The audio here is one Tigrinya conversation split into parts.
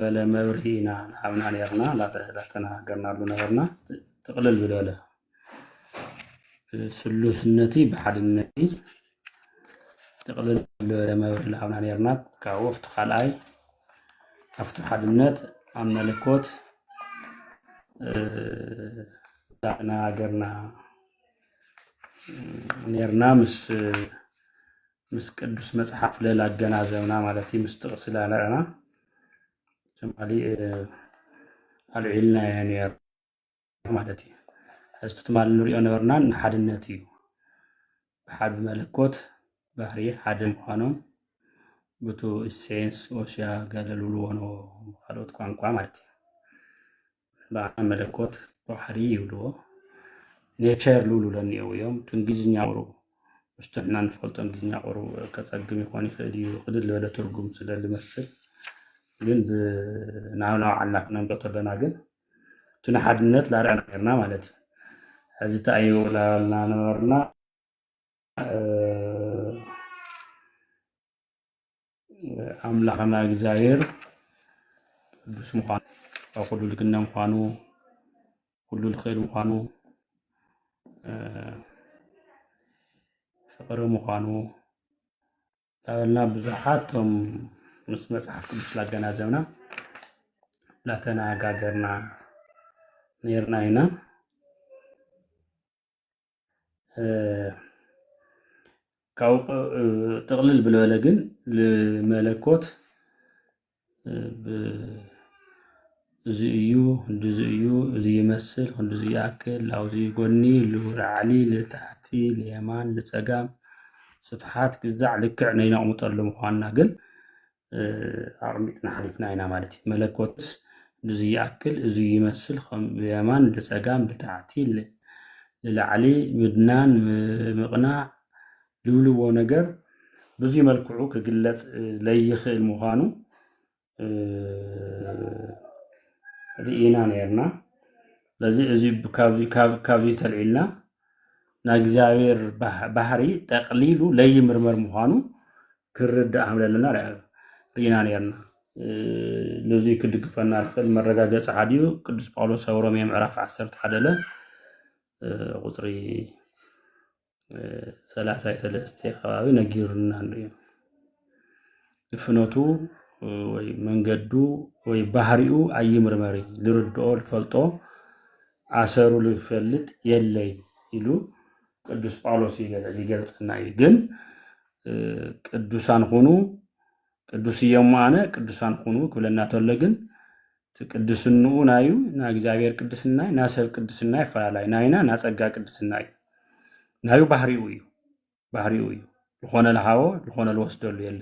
ولا مورهينا عمنا نيرنا لا تناقرنا له نورنا تقلل بالولا سلوسنتي بحد النتي تقلل بالولا مورهينا عمنا نيرنا كوفت خلاي افتح حد النت عن ملكوت تناقرنا نيرنا مس قدوس مصحف لا جنازونا مالتي مستقسل علينا جمالي العلنا يعني مالتي حسيت مال نريو نورنا نحدنتي بحد ملكوت بحري حد مخانم بتو السينس وشا قالوا له خلوت قانقوا مالتي بعد ملكوت بحري يلو نيتشر لولو لنيو يوم تنجزني عورو مستحنا نفلت تنجزني عورو كتصقم يخواني خديو خدد له ترجم سلا لمسل ግን ናውና አላክና እንቀጥለና ግን ትነሐድነት ላራና ማለት እዚህ ታዩ ላልና ነውርና አምላክና እግዚአብሔር ቅዱስ መሆን ሁሉ ልክና እንኳኑ ሁሉ الخير እንኳኑ ፍቅር መሆኑ ላልና ብዙሃቶም مس مصحف ቅዱስ ላገናዘብና ላተናጋገርና ነርናይና ካው ተቅልል ብለለ ግን ለመለኮት በዚዩ እንደዚዩ ይመስል እንደዚዩ ያክል ላውዚ ጎኒ ለራሊ ለታሕቲ ለየማን ለጸጋም ስፍሓት ግዛዕ ልክዕ ነይና ቁምጠሉ ምዃንና ግን አርሚጥና ሐሊፍና አይና ማለት መለኮትስ እንደዚህ ያክል እዚህ ይመስል በየማን ለጸጋም ለታዕቲ ለላዕሊ ምድናን ምቅናዕ ልውልዎ ነገር ብዙ መልክዑ ከግለጽ ለይኽእል ምዃኑ ሪኢና ነርና ስለዚህ እዚህ ካብዚ ተልዒልና ናግዚአብሔር ባህሪ ተቅሊሉ ለይምርመር ምዃኑ ክርዳእ አምለልና ሪኢና ነርና ለዚህ ክድግፈና አልከል መረጋገጽ ዓዲዩ ቅዱስ ጳውሎስ ሮሜ ምዕራፍ 10 ተሐደለ ቁጥሪ 33 ከባቢ ነጊሩና እንዴ ፍኖቱ ወይ መንገዱ ወይ ባህሪኡ አይምርመሪ ልርድኦ ልፈልጦ አሰሩ ልፈልጥ የለይ ይሉ ቅዱስ ጳውሎስ ይገልጽና ግን ቅዱሳን ሆኑ ቅዱስ የማነ ቅዱሳን ሆኑ ኩለና ተወለግን ቅዱስኑ ናዩ ና እግዚአብሔር ቅዱስና ና ሰብ ቅዱስና ይፈላላይ ናይና ና ጸጋ ቅዱስና ናዩ ባህሪው ለሆነ ለሃው ለሆነ ለወስደሉ የለ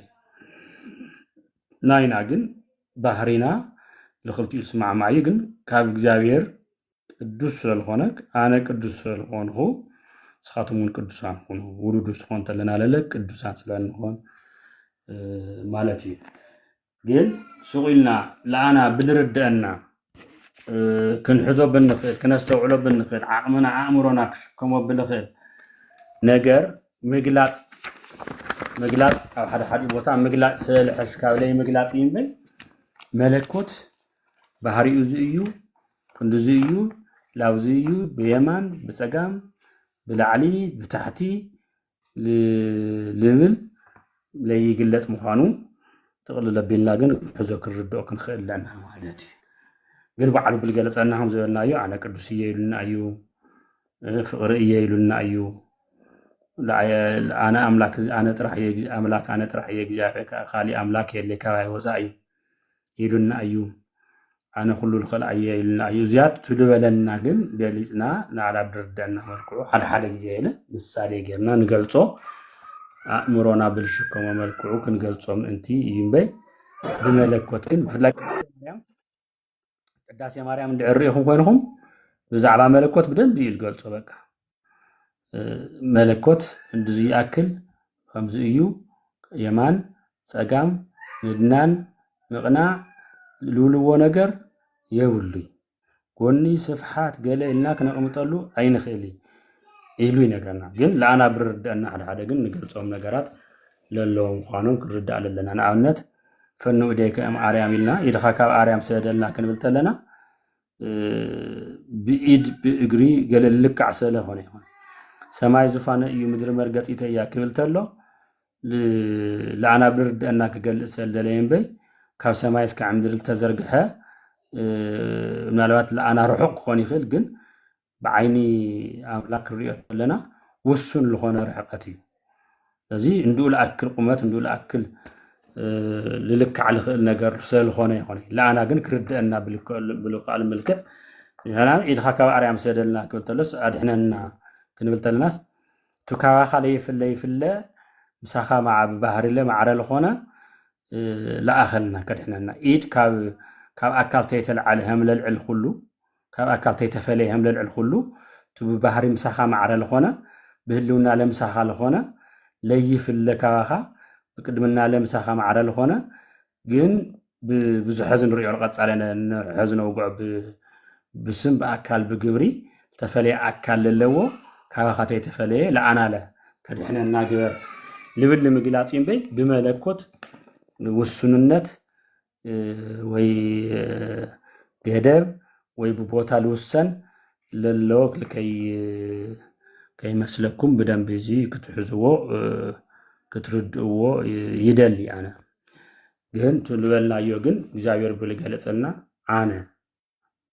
ናይና ግን ባህሪና ለኽልቲው ስማዕ ማይ ግን ካብ እግዚአብሔር ቅዱስ ስለሆነ አነ ቅዱስ ስለሆንሁ ስኻቱሙን ቅዱሳን ሆኑ ውሉዱስ ሆንተለና ለለ ቅዱሳን ስለሆን ማለት እዩ ግን ሱቂልና ለአና ብንርዳእና ክንሕዞ ብንኽእል ክነስተውዕሎ ብንኽእል ዓቕምና ኣእምሮና ክሽከሞ ብንኽእል ነገር ምግላጽ ኣብ ሓደ ቦታ ምግላጽ ስለልሕሽ ካብ ለይ ምግላጽ ይንበይ መለኮት ባህሪኡ እዩ ክንዱዚ እዩ ላውዚ እዩ ብየማን ብጸጋም ብላዕሊ ብታሕቲ ልብል ለይግለጽ ምዃኑ تقلل لبينا جن حزق الردو كن خير لنا مالتي جن بعد بالجلس أنهم زلنا أيو أنا كدوسية لنا أيو فقرية لنا أيو لا أنا أملاك أنا ترح يجز أملاك أنا ترح يجزاك خالي أملاك اللي كواي وزاي يلنا أيو أنا كل الخلق يلنا أيو زياد تلو لنا جن بيليزنا نعرف بردنا مركو حد جيله بالسالي جرنا نقلتو أمرونا بالشكم وملكو كنقلصهم انتي ينبي بملكوت كن فلاك قداس يا مريم ندعريهم وينهم بزعبا ملكوت بدن بيلقلصوا بقى ملكوت እንደዚህ ያክል ከምዚ እዩ የማን ጸጋም ምድናን ምቅናዕ ልውልዎ ነገር የውልይ ጎኒ ስፍሓት ገለ እና ከነቅምጠሉ አይንኽእል ኢሉ ይነግረና ግን ለአና ብርዳና ሓደ ግን ንገልጾም ነገራት ለለውም ቋኑን ክርዳ አለለና ናአብነት ፈኑ እዴከ አርያም ኢልና ኢድኻ ካብ አርያም ሰደልና ክንብል ተለና ብኢድ ብእግሪ ገለ ልክዕ ስለ ሆነ ይሆን ሰማይ ዙፋነ እዩ ምድሪ መርገፂተ እያ ክብል ተሎ ለአና ብርድአና ክገልጽ ስለደለየን በይ ካብ ሰማይ እስካዕ ምድሪ ተዘርግሐ ምናልባት ለአና ርሑቅ ክኾን ይኽእል ግን ብዓይኒ አምላክ ክሪኦ ተለና ውሱን ዝኾነ ርሕቀት እዩ ስለዚ እንድኡ ለአክል ቁመት እንድኡ ለአክል ልልክዕ ልኽእል ነገር ስለዝኾነ ይኾነ ለአና ግን ክርድአና ብልቃል ምልክዕ ኢድኻ ካብ አርያም ሰደልና ክብል ተሎስ አድሕነና ክንብል ተለናስ ትካባኻ ለይፍለ ምሳኻ ባህሪ ማዕረ ዝኾነ ለአኸልና ከድሕነና ኢድ ካብ አካል ተይተልዓለ ህምለልዕል ኩሉ ካብ አካል ተይተፈለየ ህምለልዕል ኩሉ ብባህሪ ምሳኻ ማዕረ ዝኾነ ብህልውና ለምሳኻ ዝኾነ ለይፍለ ካባኻ ብቅድምና ለምሳኻ ማዕረ ዝኾነ ግን ብዙሕ ንሪኦ ንቐፃለ ንሕዚ ነውግዖ ብስም ብአካል ብግብሪ ተፈለየ አካል ለለዎ ካባኻ ተይተፈለየ ለአናለ ከድሕነና ግበር ልብል ንምግላፅ እምበይ ብመለኮት ውሱንነት ወይ ገደብ ወይ ብቦታ ልውሰን ለለዎ ከይመስለኩም ብደንብ እዚ ክትሕዝዎ ክትርድእዎ ይደሊ አነ ግን ትልበልናዮ ግን እግዚአብሔር ብልገለፀልና አነ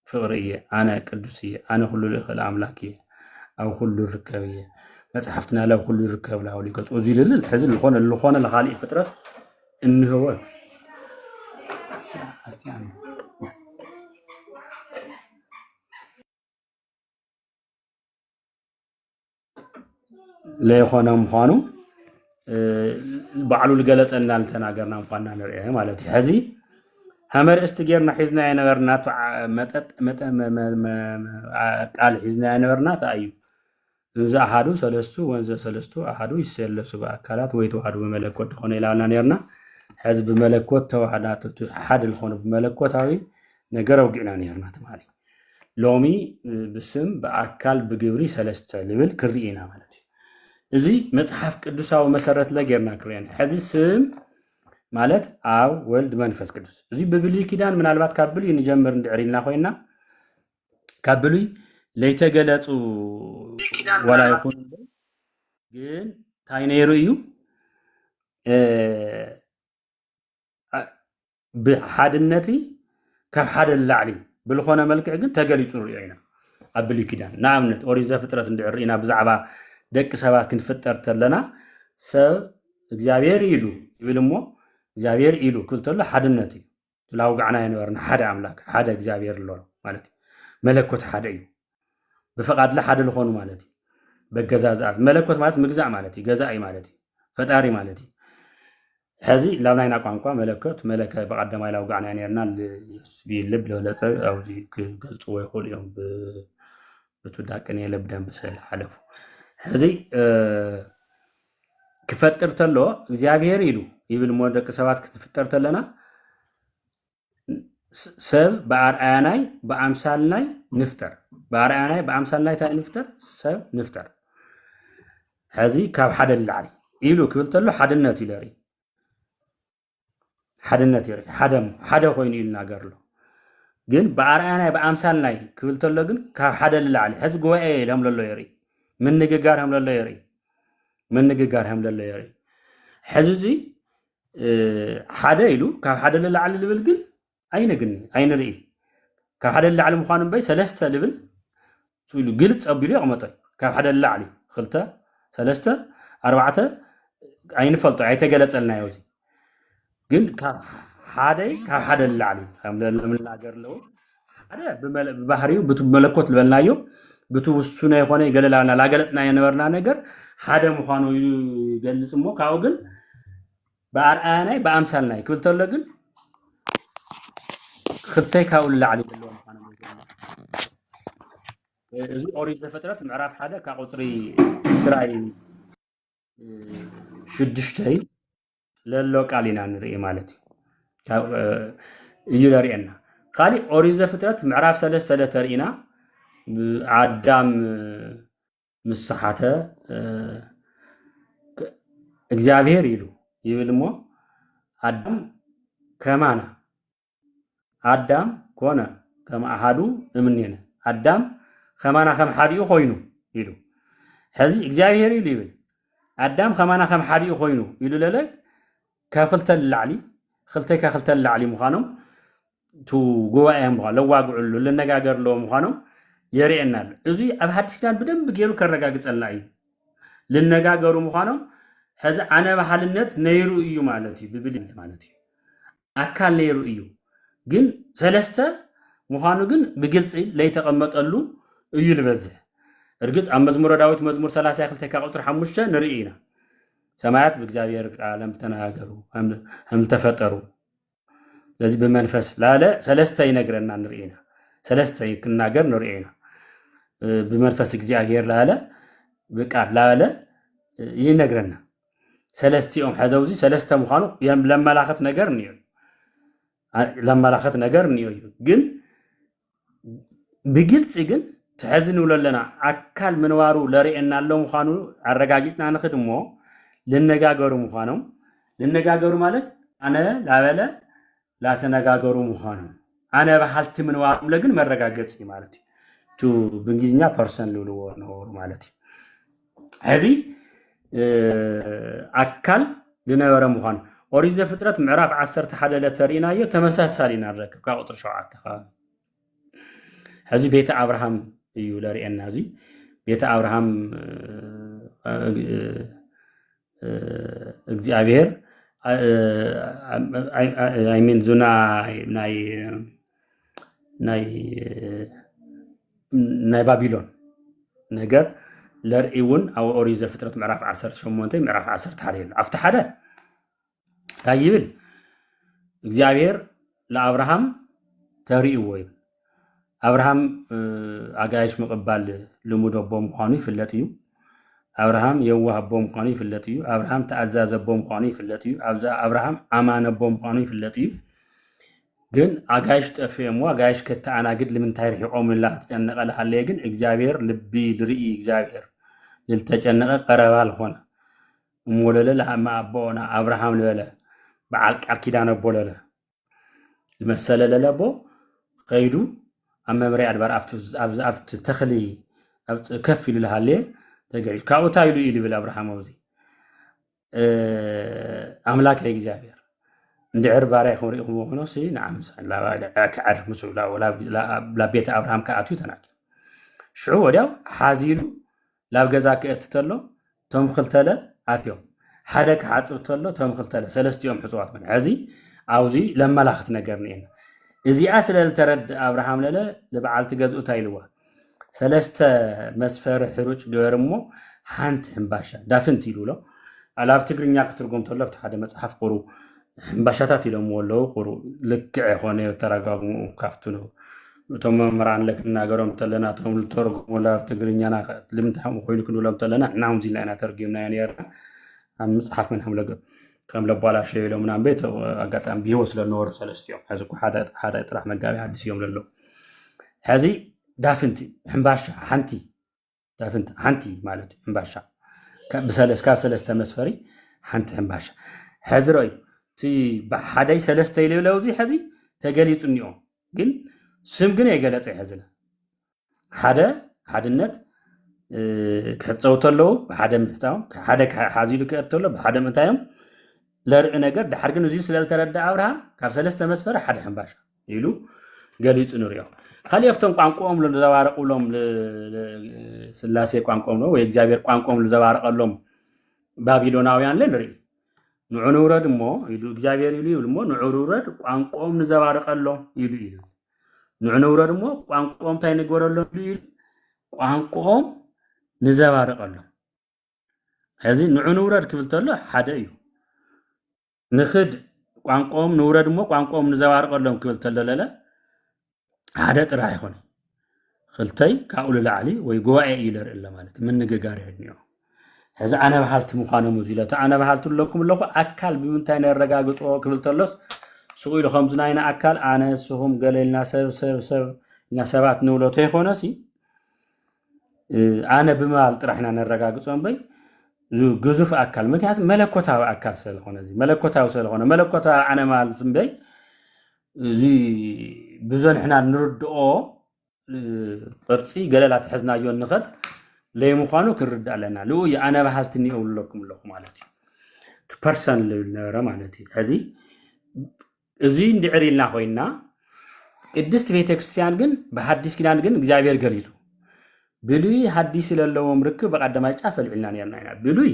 ፍቅሪ እየ አነ ቅዱስ እየ አነ ኩሉ ልኽእል አምላክ እየ ኣብ ኩሉ ርከብ እየ መጽሓፍትና ላብ ኩሉ ይርከብ ላውሊ ገጽ እዚ ልል ሕዚ ልኾነ ለኻሊእ ፍጥረት እንህወ ለይኾነ ምዃኑ ባዕሉ ልገለጸልና ልተናገርና ምኳንና ንሪኦ ማለት እዩ ሕዚ ሃመርእስቲ ጌርና ሒዝና የነበርና ቃል ሒዝና የነበርና እዩ እዚ አሃዱ ሰለስቱ ወንዘ ሰለስቱ አሃዱ ይሰለሱ በአካላት ወይ ተዋህዱ በመለኮት ሆነ ይላልና ነርና ሕዚ በመለኮት ተዋህዳት ሓደ ልኾኑ በመለኮታዊ ነገር አውጊዕና ነርና ተማሪ ሎሚ ብስም በአካል ብግብሪ ሰለስተ ልብል ክርኢና ማለት እዩ እዚ መጽሐፍ ቅዱሳዊ መሰረት ለጌርና ክርኢና ሕዚ ስም ማለት አብ ወልድ መንፈስ ቅዱስ እዚ ብብሉይ ኪዳን ምናልባት ካብ ብሉይ ንጀምር እንድዕሪልና ኮይና ካብ ብሉይ ለይተገለጹ ወላ ይኹን ግን ታይ ነይሩ እዩ ብሓድነቲ ካብ ሓደ ላዕሊ ብልኾነ መልክዕ ግን ተገሊጹ ንሪኦ ኢና ኣብ ብሉይ ኪዳን ንኣብነት ኦሪት ዘፍጥረት እንድዕሪና ብዛዕባ ደቂ ሰባት ክንፍጠር ተለና ሰብ እግዚአብሔር ኢሉ ይብል እሞ እግዚአብሔር ኢሉ ክብል ተሎ ሓድነት እዩ ዝላውጋዕና የነበርና ሓደ አምላክ ሓደ እግዚአብሔር ኣሎ ማለት እዩ መለኮት ሓደ እዩ ብፈቃድላ ሓደ ልኾኑ ማለት እዩ በገዛዝኣት መለኮት ማለት ምግዛእ ማለት እዩ ገዛኢ ማለት እዩ ፈጣሪ ማለት እዩ ሕዚ ላብ ናይና ቋንቋ መለኮት መለከ ብቀዳማይ ላውጋዕና ነርና ልብ ለበለፀ ኣብዚ ክገልፅዎ ይኽእሉ እዮም ብትውዳቅን የለ ብደንብ ስለ ሓለፉ ሕዚ ክፈጥር ተሎ እግዚአብሔር ኢሉ ይብል ሞ ደቂ ሰባት ክትፍጠር ተለና ሰብ በአርአያናይ በአምሳልናይ ንፍጠር በአርአያናይ በአምሳልናይ ታይ ንፍጠር ሰብ ንፍጠር ሕዚ ካብ ሓደ ላዕሊ ኢሉ ክብል ተሎ ሓድነት እዩ ለሪ ሓድነት ይሪ ሓደ ኮይኑ ኢሉ ናገርሎ ግን በአርአያናይ በአምሳልናይ ክብል ተሎ ግን ካብ ሓደ ላዕሊ ሕዚ ጉባኤ ለምለሎ ይሪ ምንግጋር ከምለሎ ይሪ ምንግጋር ከምለሎ ይሪ ሕዚ እዚ ሓደ ኢሉ ካብ ሓደ ላዕሊ ልብል ግን ኣይንርኢ ካብ ሓደ ላዕሊ ምዃኑ እምበይ ሰለስተ ልብል ኢሉ ግልፅ ኣቢሉ ይቕመጦ ካብ ሓደ ላዕሊ ክልተ ሰለስተ ኣርባዕተ ኣይንፈልጦ ኣይተገለፀልናዮ እዚ ግን ካብ ሓደ ላዕሊ ከም ለምናገር ኣለዎ ሓደ ብባህሪኡ ብመለኮት ልበልናዮ ብቱ ውሱነ ይኾነ ይገለላልና ላገለፅና የነበርና ነገር ሓደ ምዃኑ ይገልፅ እሞ ካብኡ ግን በአርአያናይ በአምሳልናይ ክብል ተሎ ግን ክልተይ ካብኡ ላዕሊ ዘለዎ ምዃኑ እዚ ኦሪት ዘፍጥረት ምዕራፍ ሓደ ካብ ቁፅሪ እስራኤል 6 ለሎ ቃል ኢና ንርኢ ማለት እዩ ለሪአና ካሊእ ኦሪት ዘፍጥረት ምዕራፍ 3 ለተርኢና አዳም ምስሓተ እግዚአብሔር ኢሉ ይብል እሞ አዳም كمانا آدم كونا كما أحدو إمنينا آدم كمانا كم حديو خوينو يلو هذه إجابة يلو آدم كمانا كم حديو خوينو يلو لك كخلت اللعلي خلتي كخلت اللعلي مخانم تو جوا أهم لو واقع له للنجاجر له مخانم يرينا إذا أبحث كان بدم بجيرو كرجاجة الله للنجاجر مخانم هذا أنا بحالنت نيرو إيو مالتي ببدين مالتي أكل نيرو إيو جن ثلاثة مخانو جن بقلت لا يتقمت قالو إيو لبزه رجز أم مزمور داوت مزمور ثلاثة أخل تكاقصر حمشة نرينا سمعت بإجابير عالم تنهاجروا هم تفتروا لازم بمنفس لا ثلاثة ينقرنا نرينا ثلاثة يكنا جر نرينا بمنفس إجابير لا بقى لا ينقرنا ثلاثة يوم حزوزي ثلاثة مخانو يم لما لاخت نقرني لما لاخت نقرني جن بقلت جن تحزن ولا لنا أكل منوارو لرينا اللو مخانو الرجاجتنا نخدمه للنجاجرو مخانو للنجاجرو مالت أنا لا تنجاجرو مخانو أنا بحالت منوارو لكن ما الرجاجتني مالتي تو بنجزنا person لولو نور مالتي هذه أكل لنورا مخانو أريد فترة معرف عصرت حدا لترينا يو تمساسالينا الركب كأطر شعات هذه بيت أبراهام يولاري النازي بيت أبراهام እግዚአብሔር I mean زنا ናይ ባቢሎን ነገር ለርእውን أو أوريز فترة معرف 18 معرف 10 حاليا أفتح هذا ታይብል እግዚአብሔር ለአብርሃም ተሪእዎ አብርሃም አጋይሽ መቀባል ልሙድ አቦም ቋኒ ፍለጥዩ አብርሃም የዋህ አቦም ቋኒ ፍለጥዩ አብርሃም ተአዛዘ አቦም ቋኒ ፍለጥዩ አብርሃም አማነ አቦም ቋኒ ፍለጥዩ ግን አጋይሽ ጠፈሙ አጋይሽ ከተአናግድ ለምንታይ ርቆምላ ተጨነቀለ አለ ግን እግዚአብሔር ልቢ ድርኢ እግዚአብሔር ለልተጨነቀ ቀረባል ሆነ ሞለለ ለማ አቦና አብርሃም ለበለ بعال كاركيدان بولله المسألة للابو قيدو أما مري أدبر أفت تخلي أفت كفي للهالي تقعد كاو تايلو إلي بالأبراهام وزي أملاك هيك زابير ندعر باريخ وريخ وغنوسي نعم لا كعر مسو لا بيت أبراهام كأتو تناك شعو وداو حازيلو لا بقزاك اتتلو توم خلتله عاتيو حدك عاطبت له تمخلتله ثلاث يوم حصوات من عزي اوزي لما لاخت نغرني ازي اسل الترد ابراهام لله لبعال تجزؤ تايلوا ثلاثه مسفر حروج دورمو حنت حنباشا دافنت يلولو الاف تግርኛ ክትርጉም ተሎ ተሓደ መጽሐፍ ቁሩ حنباشታት ይሎም ወለው ቁሩ ልክዕ ሆነ ተረጋግሙ ካፍቱ ነው ቶም መምራን ለክናገሮም ተለና ቶም ልተርጉሙ ላፍ ትግርኛና ልምታም ኮይኑ ክንብሎም ተለና ናም ዚ ላይና ተርጊምና ያኔርና مصحف منهم لقى كم لبوالا شيء لو من عم بيت أقطع بيوصل للنور ثلاث يوم هذا كل حدا يطرح مقابي حدث يوم للو هذه دافنتي حنباشا حنتي دافنت حنتي مالتي حنباشا بسلس تمسفري حنت حنباشا هذا رأي تي بحدا ثلاث تيلي ولا وزي هذه تجليت اليوم جن سم جن يجلس هذا حدا النت كتصوت له بحدا محتاهم حدا حازيلو كأتله بحدا متاهم لرق نجر ده حرجنا زي سلالة تردد أبراهام كاف ثلاثة مسفرة حدا حنباشا يلو قاليت نوريا خلي يفتن قانقوم للزوارق لهم لسلاسي قانقوم له ويجزابير قانقوم للزوارق لهم بابيلوناويان لنري نعنورد مو يلو جزابير يلو مو نعنورد قانقوم للزوارق لهم يلو نعنورد مو قانقوم تاين جور لهم يلو قانقوم نزوارق لهم هذه نعنورد كبلت له حدا يو نخد قانقوم نورد مو قانقوم نزوارق لهم كبلت له لا هذا ترى يخوني خلتي كأول العلي ويجوعي إلى إلا مالت من نجار هنيو هذا أنا بحالت مخانو مزيلة أنا بحالت لكم أكل بمنتين الرجاج أو قبل تلص سوي خمس ناين أكل أنا سهم قال لنا سب نسبات نولو تيخونا سي أنا بمال ترحنا الرجاج أو بي زو جزف أكل مكانت ملكوتها أكل سلخونا زي ملكوتها وسلخونا ملكوتها أنا مال زنبي زي بزن إحنا نردقه قرصي قلالات حزنا يون نخد لي مخانو كرد علينا لو يا أنا بحالتني أقول لكم مالتي تو بيرسون لنرى مالتي هذه زين دعري لنا خوينا قدست بيت كريستيان جن بحديث كلام جن إجابير قريتو بلوي حديث لله مركب بقدم أجاف العلان يرنا بلوي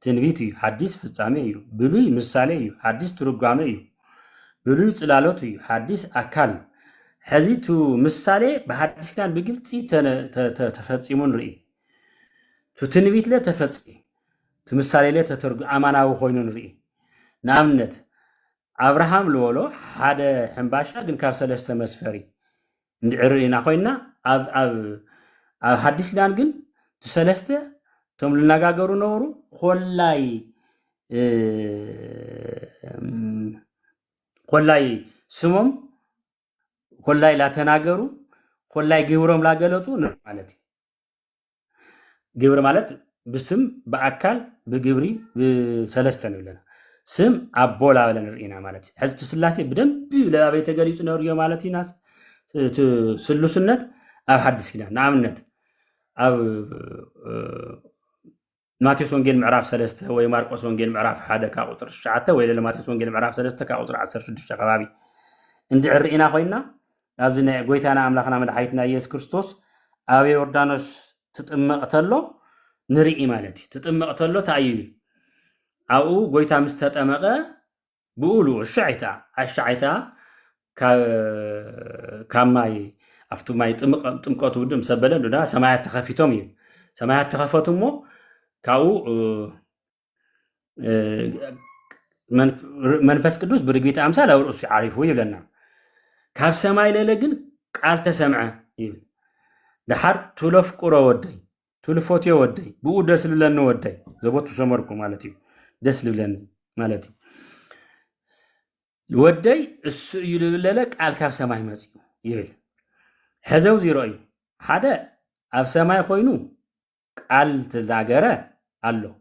تنفيتي حديث في السامي بلوي مثالي حديث ترجمي بلوي تلالوتي حديث أكل هذه تو مثالي بحديث كلام بقلتي تفتصيمون رأي تو تنفيت لا تفتصي تو مثالي لا تترج أمانة وخوينون رأي نعمت أبراهام لولو هذا حنباشا جن كاسل السمسفري ندعرينا خوينا أب حديث كلام جن تسلسته توم لنجاجرو نورو خلاي سمم خلاي لا تناجرو خلاي جبرهم لا جلطو مالتي جبر مالت بسم بأكل بجبري بسلسته نقولنا سم أبولا ولا نرينا مالتي حز تسلاسي بدم لا بيت جالس نوريو مالتي ناس تسلسنت أو حدث كده نعمنت أو ماتيوس ونجيل معراف سلسته وي ماركوس ونجيل معراف حدا كاقصر الشعته وي لماتيوس ونجيل معراف سلسته كاقصر 16 شقبابي اندي عرينا خوينا ابزنا غويتانا املاخنا مدحيتنا يسوع كريستوس ابي يوردانوس تطمقتلو نري مالتي تطمقتلو تايي او غويتا مستطمقه بقولو الشعيتا كاماي افتو ماي طمقتو ودم سبلن دا سمايات تخفيتهم سمايات تخفتمو كاو منفس قدوس برغبيت امثال او رؤس عارفو يبلنا كاب سماي للجن قال تسمع يبل دحر تلف قرا ودي تلفوتي ودي بو دس لن ودي زبطو سمركو مالتي دس لن مالتي ودي الس يلللك قال كاب سماي مزيو يبل حزو زيروي حدا اب سماي خوينو قال تزاغره الله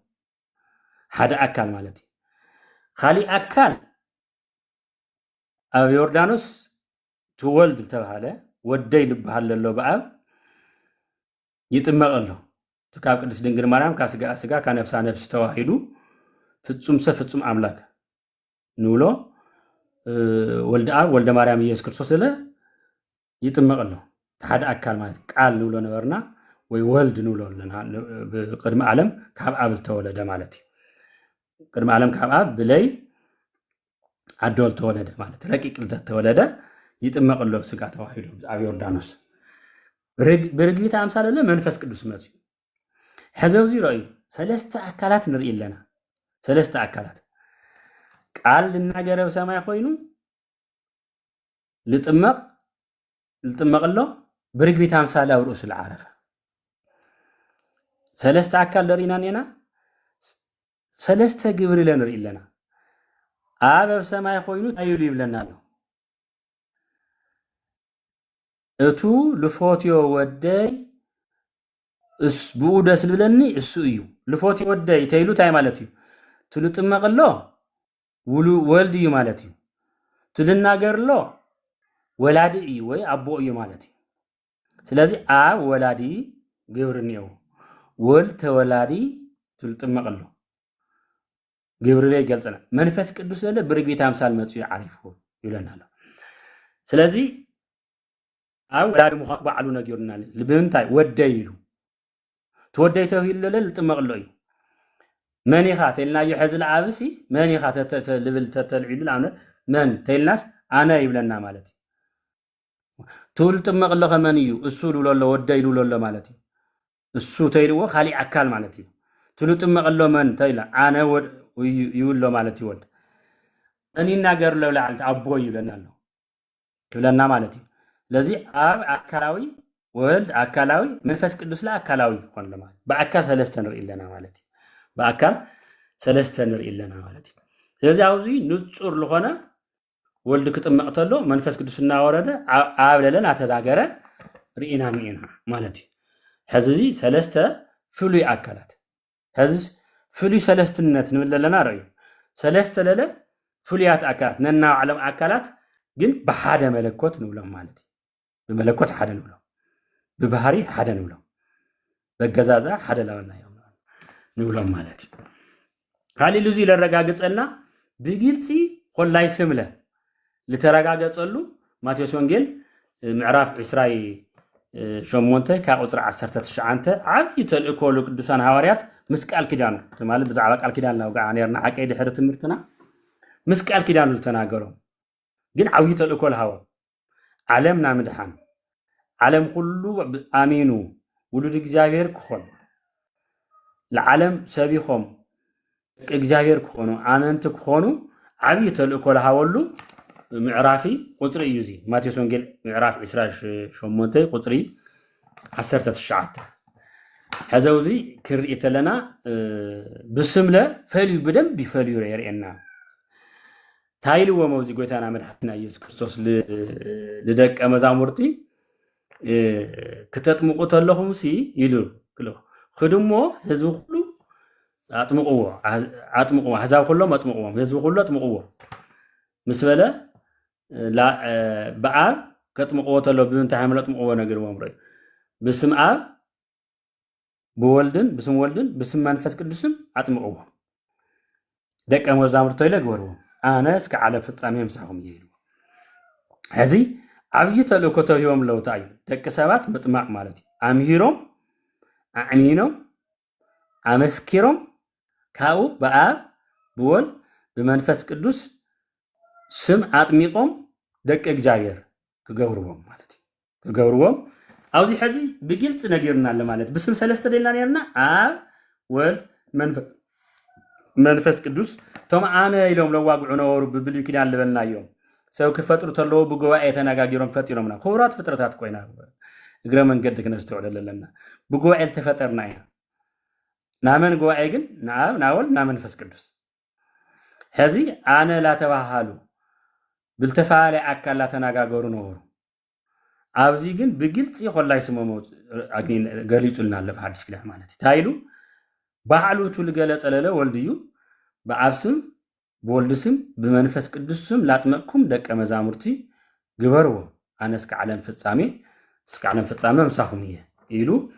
هذا أكل مالتي خالي أكل أو يوردانوس تولد تبعله ودي لبهال الله بقى يتمغ الله تكاب قدس دنجر مرام كاسقا كان نفسها نفس توحيدو فتصم أملاك نولو ولد مرام يسوع كريستوس له يتمغ الله هذا أكل مالتي قال نولو نورنا ويولد نولو لنا بقدم عالم كاب عبل تولد مالتي قدم عالم كاب عب بلاي عدول تولد مالتي رقيق لدت تولد يطمق له سقا توحيدو ابي يوردانوس برغبيت امثال له منفس قدوس مزي حزو زي راي ثلاثه اكلات نري لنا ثلاثه اكلات قال لنغير بسماي خوينو لطمق له برغبيت امثال او رؤس العرفه ثلاثه اكل درينا ثلاثه ግብር ለንርኢ ለና አብ በሰማይ ኮይኑ ታይሉ ይብለና ነው እቱ ልፎትዮ ወደይ እስ ቡደስ ልብለኒ እሱ እዩ ልፎትዮ ወደይ ታይሉ ታይ ማለት እዩ ትልጥመቅሎ ውሉ ወልድ እዩ ማለት እዩ ትልናገርሎ ወላዲ እዩ ወይ አቦ እዩ ማለት እዩ ስለዚህ አብ ወላዲ ግብርኒው ወልድ ተወላዲ ትልጥመቅሎ ግብር ላይ ገልጸና መንፈስ ቅዱስ ለለ ብርግቢት አምሳል መጽኡ ያሪፉ ይለናል ስለዚህ አው ወላድ ሙኻቅ ባዓሉ ነገርናል ልብንታይ ወደይሉ ተወደይተው ይለለ ልጥመቅሎ እዩ መንይኻ ተልና ይሕዝል አብሲ መንይኻ ልብል ተልዒሉ አምነ መን ተልናስ አነ ይብለና ማለት ቱል ጥመቅሎ ከመን እዩ እሱ ልብለሎ ወደይሉ ለሎ ማለት እሱ ተይልዎ খাሊ አካል ማለት እዩ ቱል ጥመቅሎ መን ተይላ አነ يقول له مالتي ولد أني ناجر له لعلت أبوي يبلنا كلنا مالتي لذي أب أكلاوي ولد أكلاوي منفس قدوس لا أكلاوي قلنا مال بأكل سلستنر إلنا مالتي بأكل سلستنر إلنا مالتي لذي عاوزي نتصور لغنا ولد كتب مقتله منفس قدوس الناورده أب لنا تداجره رئينا مئنا مالتي هذي سلسته فلي أكلت هذي فلي سلستنت نقول لنا رأي سلست لله فليات أكلات ننا علم أكلات ግን بحاجة ملكوت نولهم مالتي بملكوت حدا نولهم ببهاري حدا نولهم بجزازة حدا لونا يوم نولهم مالتي هالي لوزي للرجاجة قلنا بقيلتي قل لا يسمله لترجاجة قلوا ما تيسونجل معرف إسرائيل شمونته كأوتر عسرت تشعنته عبي تلقوا قدوسان هواريات مسكال كيدان تمال بزعبك الكيدان لو قاعنيرنا عقيد حرت مرتنا مسكال كيدان لتناغرهم جن عبي تلقوا الهوا علمنا مدحان علم كله امينو ولد እግዚአብሔር كخون العالم سبيخم እግዚአብሔር كخونو امنت كخونو عبي تلقوا الهوا معرافي قطري يوزي ماتيوس وانجيل معراف 28 قطري 19 هذا وزي كرئت لنا بسمله فاليو بدم بفاليو يرينا تايلو وموزي قويتانا مدحتنا يسوع كريستوس لدك مزامورتي كتطمقوا تلهم سي يلو كلو خدمو حزب كله اطمقوا حزب كلهم اطمقوا حزب كله اطمقوا مسبله لا بآب كتمقوت له بنت حملت مقوه نغير ومري بسم آب بولدن بسم ولدن بسم منفس قدسم اطمقوه دق مزامرتو يله غورو انا اسك على فصامي مسحهم يهلو هذه عبيته لكوتو يوم لو تاي دق سبات مطمع مالتي امهيروم اعنينوم امسكيروم كاو بآب بول بمنفس قدس سم عطميقهم دق እግዚአብሔር كغورهم مالتي كغورهم اوزي حزي بجلጽ نغيرنا لمالت بسم سلسته دينا نيرنا اب ول منفس قدوس توم انا يلوم لواغعو نورو ببلي كيدان لبلنا يوم سو كفطرو تلو بغواء يتناغاغيرون فطيرومنا خورات فطرታት ቆይና እግረ መንገድ ከነስተውለለና بغواء التفطرنا يا نامن غواء ግን ናብ ናወል ናመንፈስ ቅዱስ هذه انا لا تباهلوا بالتفاعل أكلا تناغاغورو نورو أبزي جن بقلت يقول لا يسمو أجنين قاليت لنا اللي في حدث كده مالتي تايلو بعلو تلقالت ألالا والديو بأبسم بولدسم بمنفس قدسم لا تمكم دك أمزامرتي قبروا أنا اسك علم فتصامي مساخمية إيلو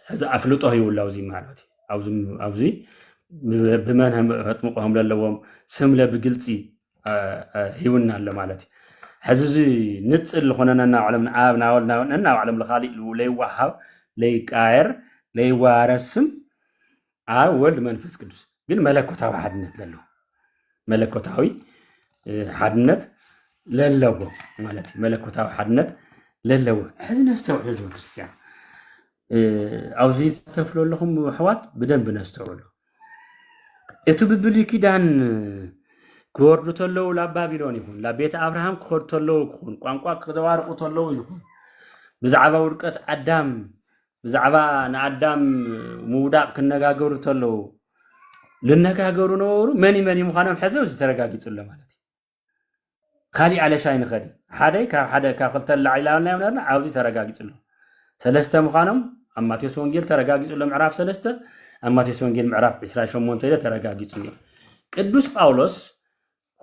هذا أفلطه يولا وزي مالتي أوزي بمنهم هتمقهم للوام سملا بقلتي هيونا لمالتي حززي نتصل خننا نعلم عابنا ولنا نعلم الخالق لي وهاب لي قاير لي وارسم ولد منفس قدس ግን መለኮታዊ ሓድነት ዘለዎ መለኮታዊ ሓድነት ለለዎ ማለት መለኮታዊ ሓድነት ለለዎ ሕዝነ ዝተውዕል ህዝቢ ክርስቲያን ኣብዚ ተፍለለኹም ኣሕዋት ብደንብ ነስተውዕሉ እቲ ብብሉይ ኪዳን كورد تلو لا بابلون يكون لا بيت أبراهام كورد تلو يكون قانقوا كزوارق تلو يكون بزعبا ورقة أدم بزعبا نعدم موداق كنغاغور تلو لنغاغور نورو مني مخانم حزو زترغاغي تلو مالتي خالي على شاين خدي حدا كخلت العيله ولا يمنا عاوزي ترغاغي تلو سلسته مخانم اما تيسونجيل ترغاغي تلو معراف سلسته اما تيسونجيل معراف 28 تيله ترغاغي تلو قدوس باولوس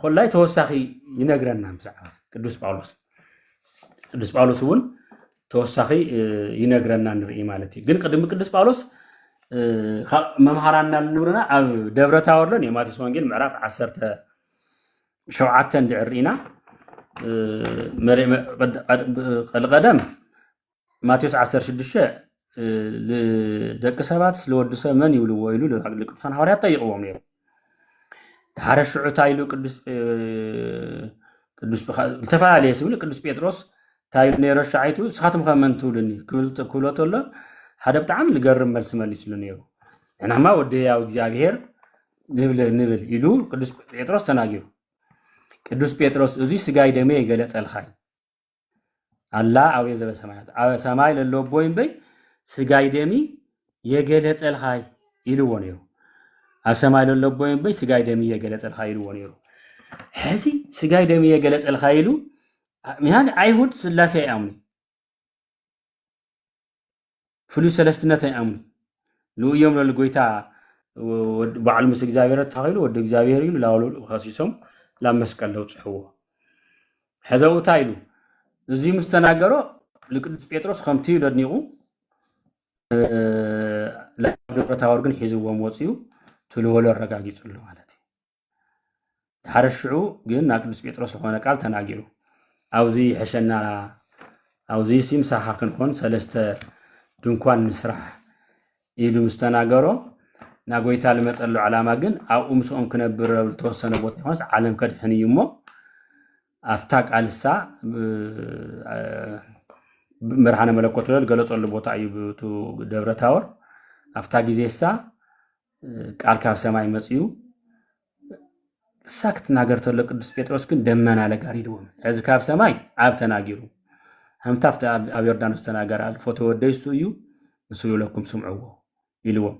خلاي توسخي ينغرنا مسعات قدوس باولوس ون توسخي ينغرنا نري مالتي ግን قدم قدوس باولوس ممهرانا نورنا اب دبره تاورلن يماتيس وانجيل معراف 10 شوعه ندعرينا القدم ماتيوس 16 لدك سبات لود سمن يولو ويلو لقدوسان حواريات طيقوهم نير حرش عتايلو قدوس التفاعل يسمى قدوس بيتروس تايل نيرش عيتو سخاتم خمنتو لني كولوتولا حدا بتعام لقرب ملس مليس لنيرو انا ما ودي يا እግዚአብሔር نبل يلو قدوس بيتروس تناغيو قدوس بيتروس ازي سغاي دمي يغلص الخاي الله او يزب سمايات او سماي للوبوين بي سغاي دمي يغلص الخاي يلو ونيرو أسمع للبوين بي سجاي دمي يجلس الخير ونيرو هذه سجاي دمي يجلس الخير مهاد عيهود سلاسة أمني فلوس سلستنا أمني لو يوم للقويتا وبعلم سجاير التغير ودك زاوير لا خاصيسهم لا مسك له صحوه حزوتا إلو زي مستناقرو لقدس بيتروس خمتي لدنيقو لا دبر تاور ግን ሒዝዎ ወፂኡ ትልወሎ ረጋጊጽሉ ማለት ሓረሽዑ ግን ቅዱስ ጴጥሮስ ዝኾነ ቃል ተናጊሩ አውዚ ሕሸና አውዚ ሲም ሳሓ ክንኮን ሰለስተ ድንኳን ንስራሕ ኢሉ ምስተናገሮ ናጎይታ ልመጸሉ ዓላማ ግን ኣብኡ ምስኦም ክነብር ተወሰነ ቦታ ይኾንስ ዓለም ከድሕን እዩ እሞ ኣፍታ ቃልሳ ብርሃነ መለኮት ገለጸሉ ቦታ እዩ ደብረ ታወር ኣፍታ ግዜሳ ቃል ካብ ሰማይ መጽዩ ሳክት ናገር ተሎ ቅዱስ ጴጥሮስ ግን ደመና ለጋሪድዎ እዚ ካብ ሰማይ ኣብ ተናጊሩ همتافت أبي يردان استناجر الفوتو وديسو يو مسلو لكم سمعوه يلوه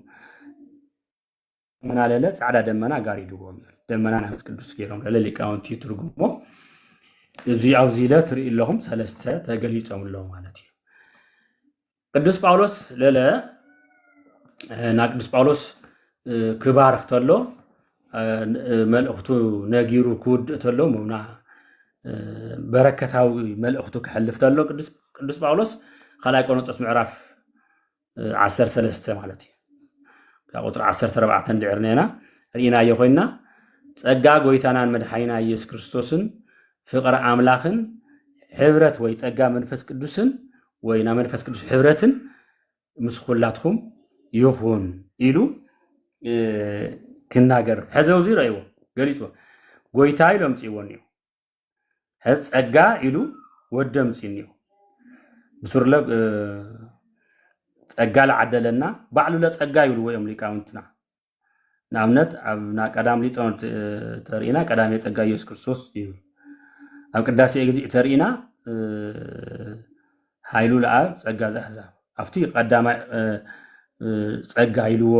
من على لا على دمنا قاري دوهم دمنا نحن كدوس كيرهم لا اللي كاونتي ترجمه زي عوزيلات ري لهم ثلاثة تجليتهم لهم مالتي قدوس باولوس لا ناقدوس باولوس كبار اختلو ملأختو ناجيرو كود اختلو ممنع بركتاو ملأختو كحلفتلو قدوس باولوس خلاي قرنطس معراف 13 مالتي كقطر 14 دعرنينا رينا يخوينا ጸጋ ጎይታናን መድኃኒና ኢየሱስ ክርስቶስን ፍቅር አምላኽን ህብረት ወይ ጸጋ መንፈስ ቅዱስን ወይና መንፈስ ቅዱስ ህብረትን ምስኹላትኩም ይኹን ኢሉ ክናገር ሕዘው ዚራይዎ ገሊጾ ጎይታ ኢሎም ጽይወንዩ ጸጋ ኢሉ ወደም ጽኒዩ ብሱርለ ጸጋ ለዓደለና ባዕሉ ለጸጋ ይሉ ወይም ሊቃውንትና ናምነት አብና ቀዳም ሊጦን ተሪና ቀዳም የጸጋ ኢየሱስ ክርስቶስ እዩ ኣብ ቅዳሴ እግዚእ ተሪና ኃይሉ ለአብ ጸጋ ዘሕዛብ አፍቲ ቀዳማ ጸጋ ይልዎ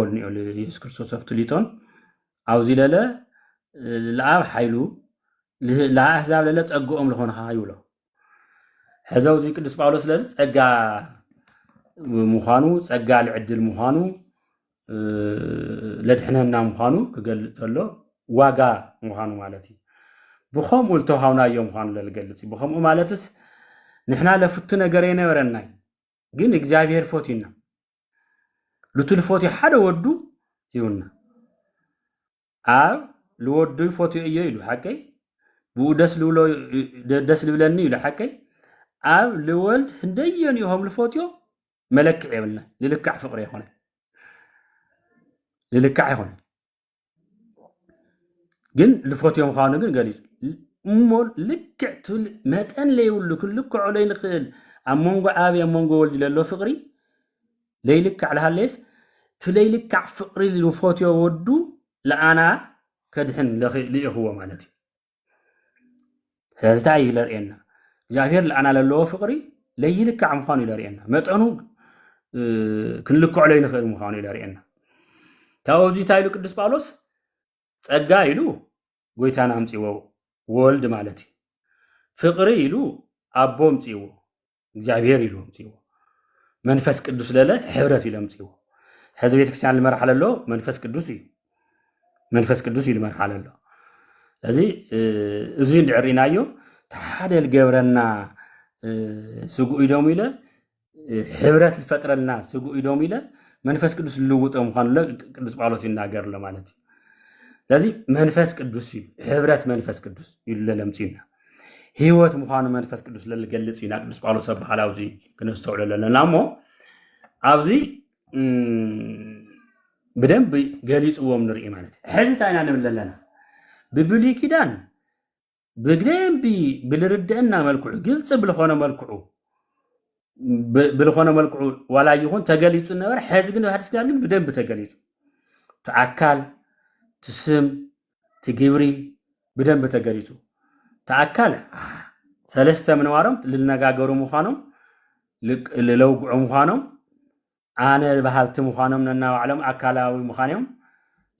ኢየሱስ ክርስቶስ አፍቲ ሊጦን አውዚ ለለ ለአብ ኃይሉ ለአሕዛብ ለለ ጸጋኦም ለኾነኻ ይብሎ ሕዛው እዚ ቅዱስ ጳውሎስ ለለ ጸጋ ምዃኑ ጸጋ ልዕድል ምዃኑ ለድሕነና ምዃኑ ክገልጽ ተሎ ዋጋ ምዃኑ ማለት እዩ ብኸምኡ ልተውሃብናዮ ምዃኑ ለልገልጽ እዩ ብኸምኡ ማለትስ ንሕና ለፍቱ ነገር የነበረና ግን እግዚአብሔር ፎቲና ልቱል ፎቲ ሓደ ወዱ ይሁና ኣብ ልወዱ ፎቲ እዩ ኢሉ ሓቀይ ብኡ ደስ ልብለኒ ኢሉ ሓቀይ ኣብ ልወልድ እንደየን ይሆም ልፎትዮ መለክዕ የብልና ልልካዕ ፍቅሪ ይኾነ للكع يخون جن لفوتيهم خانو جن قاليز مول لكع تل متن لي يقول كل لكع علين خيل أمونغو أبي أمونغو ولد للو فقري لي لكع على هالليس تلي لكع فقري لفوتيو ودو لأنا كدهن لإخوة مالتي هذا يلرينا جاهر لأنا للو فقري لي لكع مخانو يلرينا متنو كل لكع علين خيل مخانو يلرينا ታውዚ ታይሉ ቅዱስ ጳውሎስ ጸጋ ኢሉ ጎይታን አምጽዎ ወልድ ማለት ፍቅሪ ኢሉ አቦም ጽዎ እግዚአብሔር ኢሉ አምጽዎ መንፈስ ቅዱስ ለለ ህብረት ኢሉ አምጽዎ ሕዝብ ቤተክርስቲያን ልመርሐለሎ መንፈስ ቅዱስ እዩ መንፈስ ቅዱስ ኢሉ መርሐለሎ ስለዚህ እዚ እንድዕሪናዮ ተሓደል ገብረና ስጉኡ ኢዶም ኢለ ህብረት ልፈጥረልና ስጉኡ ኢዶም ኢለ መንፈስ ቅዱስ ልውጠም ኻንለ ቅዱስ ጳውሎስ ይናገር ለማለት ስለዚህ መንፈስ ቅዱስ ህብረት መንፈስ ቅዱስ ይለለምጽና ህይወት ምዃኑ መንፈስ ቅዱስ ለልገልጽ ይና ቅዱስ ጳውሎስ በኋላውዚ ከነስተውለለናሞ አብዚ በደንብ ገሊጽዎም ንርኢ ማለት ሕዚ ታይና ንብለለና ብብሉይ ኪዳን በግደምቢ ብልርድአና መልክዑ ግልጽ ብልኾነ መልክዑ بالخونه ملكو ولا يكون تجليت النور حزقنا بحدث كلام بدم بتجليت تأكل تسم تجبري بدم بتجليتو تأكل ثلاثة من وارم للنجاجرو مخانم للو مخانم أنا بحالت مخانم لنا وعلم أكلاوي مخانم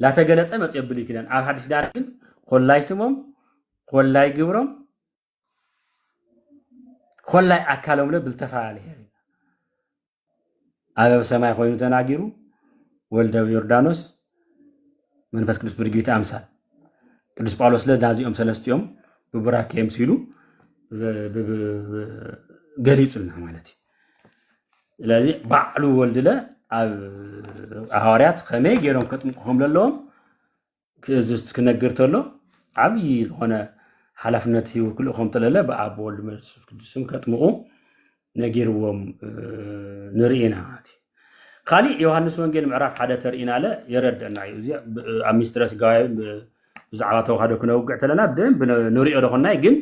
لا تجلت أمس يبلي كده على حدث دارين خلا يسمهم خلا يجبرهم خلا أكلهم له بالتفاعل يعني أبا بسماء خوينو تناجيرو ولد يوردانوس منفس قدس برجيت أمثال قدس باولوس له نازي أم سلست يوم ببراك يمسيلو ገሊጹልና ማለት እዩ ስለዚህ ባዕሉ ወልድለ ኣብ ኣሃዋርያት ከመይ ገይሮም ከጥምቁ ዘለዎም ክነግር ተሎ ዓብይ ዝኾነ ሓላፍነት ይውክልኦም ተለለ ብኣብ ወልድ መንፈስ ቅዱስም ከጥምቁ ነጊርዎም ንርኢና ማለት እዩ ካሊእ ዮሃንስ ወንጌል ምዕራፍ 1 ተርኢና አለ የረድአና እዩ እዚ ኣብ ሚስጥረ ስጋዊ ብዛዕባ ተዋህዶ ክነውግዕ ተለና ብደንብ ንሪኦ ደኾናይ ግን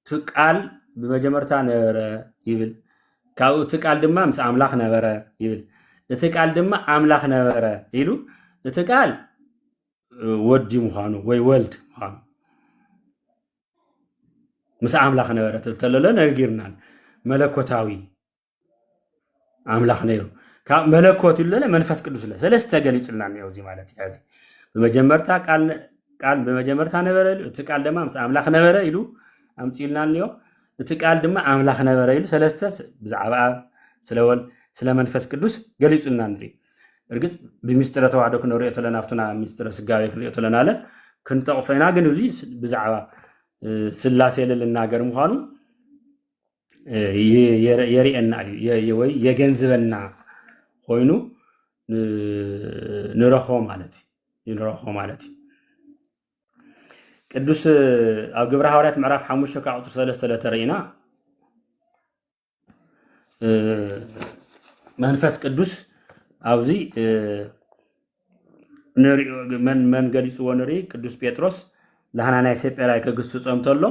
ትቃል ብመጀመርታ ነበረ ይብል ካብኡ እቲ ቃል ድማ ምስ ኣምላኽ ነበረ ይብል እቲ ቃል ድማ ኣምላኽ ነበረ ኢሉ እቲ ቃል ወዲ ምዃኑ ወይ ወልድ ምዃኑ ምስ ኣምላኽ ነበረ ተለለ ነጊርና መለኮታዊ ኣምላኽ ነይሩ ካብ መለኮት ይለለ መንፈስ ቅዱስ ለ ሰለስተ ገሊጽልና ነው እዚ ማለት እዩ በመጀመርታ ቃል በመጀመርታ ነበረ እቲ ቃል ድማ ምስ ኣምላኽ ነበረ ኢሉ ኣምጪልና ነው እቲ ቃል ድማ ኣምላኽ ነበረ ኢሉ ሰለስተ ብዛዕባ ስለ ወልድ ስለ መንፈስ ቅዱስ ገሊጽልና ንሪ እርግጥ ብምስጥረ ተዋህዶ ክንሪኦ ተለና ኣፍቱና ምስጥረ ስጋዊ ክንሪኦ ተለና አለ ክንጠቕሶና ግን እዚ ብዛዕባ ስላሴ ልናገር ምዃኑ የሪአና እዩ ወይ የገንዝበና ኮይኑ ንረኾ ማለት እዩ ቅዱስ ኣብ ግብረ ሐዋርያት ምዕራፍ 5 ቁጥር 3 ተርኢና መንፈስ ቅዱስ ኣብዚ ንሪኦ መን ገሊጽዎ ንርኢ ቅዱስ ጴጥሮስ ለሃናናይ ሰጴራይ ከግስጾም ተሎ